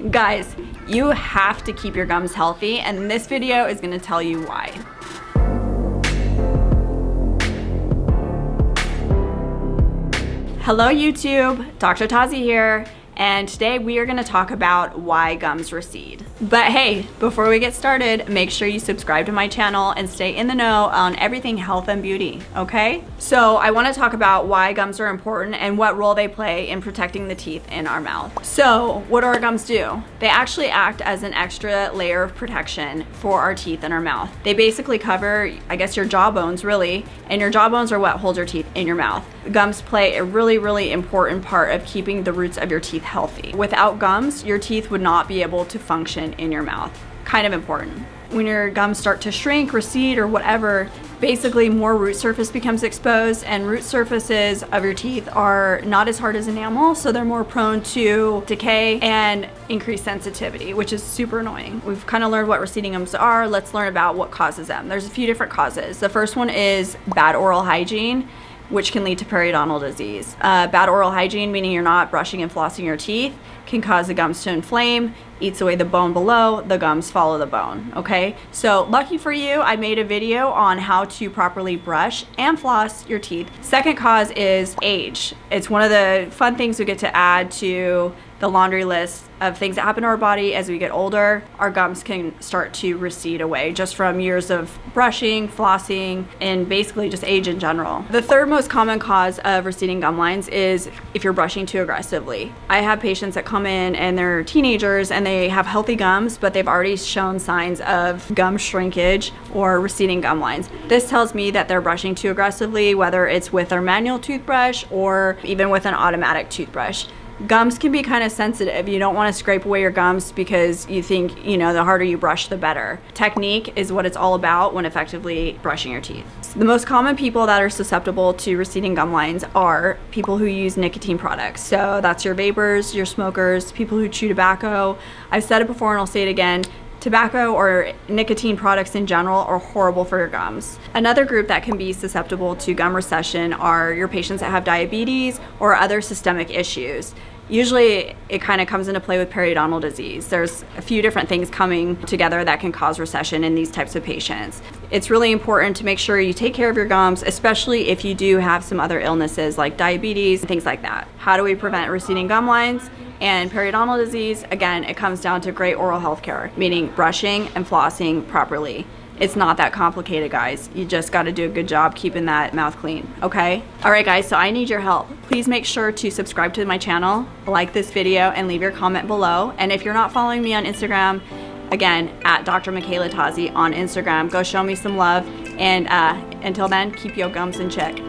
Guys, you have to keep your gums healthy, and this video is going to tell you why. Hello YouTube, Dr. Tozzi here, and today we are going to talk about why gums recede. But hey, before we get started, make sure you subscribe to my channel and stay in the know on everything health and beauty, okay? So I want to talk about why gums are important and what role they play in protecting the teeth in our mouth. So what do our gums do? They actually act as an extra layer of protection for our teeth in our mouth. They basically cover, I guess, your jaw bones really, and your jaw bones are what hold your teeth in your mouth. Gums play a really important part of keeping the roots of your teeth healthy. Without gums, your teeth would not be able to function in your mouth. Kind of important. When your gums start to shrink, recede, or whatever, basically more root surface becomes exposed, and root surfaces of your teeth are not as hard as enamel, so they're more prone to decay and increased sensitivity, which is super annoying. We've kind of learned what receding gums are. Let's learn about what causes them. There's a few different causes. The first one is bad oral hygiene, which can lead to periodontal disease. Bad oral hygiene, meaning you're not brushing and flossing your teeth, can cause the gums to inflame, eats away the bone below, the gums follow the bone, okay? So lucky for you, I made a video on how to properly brush and floss your teeth. Second cause is age. It's one of the fun things we get to add to the laundry list of things that happen to our body as we get older. Our gums can start to recede away just from years of brushing, flossing, and basically just age in general. The third most common cause of receding gum lines is if you're brushing too aggressively. I have patients that come in and they're teenagers and they have healthy gums, but they've already shown signs of gum shrinkage or receding gum lines. This tells me that they're brushing too aggressively, whether it's with their manual toothbrush or even with an automatic toothbrush. Gums can be kind of sensitive. You don't want to scrape away your gums because you think, the harder you brush, the better. Technique is what it's all about when effectively brushing your teeth. The most common people that are susceptible to receding gum lines are people who use nicotine products. So that's your vapors, your smokers, people who chew tobacco. I've said it before and I'll say it again. Tobacco or nicotine products in general are horrible for your gums. Another group that can be susceptible to gum recession are your patients that have diabetes or other systemic issues. Usually it kind of comes into play with periodontal disease. There's a few different things coming together that can cause recession in these types of patients. It's really important to make sure you take care of your gums, especially if you do have some other illnesses like diabetes, things like that. How do we prevent receding gum lines and periodontal disease? Again, it comes down to great oral health care, meaning brushing and flossing properly. It's not that complicated, guys. You just got to do a good job keeping that mouth clean, okay? All right, guys, so I need your help. Please make sure to subscribe to my channel, like this video, and leave your comment below. And if you're not following me on Instagram, again, at Dr. Michaela Tozzi on Instagram, go show me some love. And until then, keep your gums in check.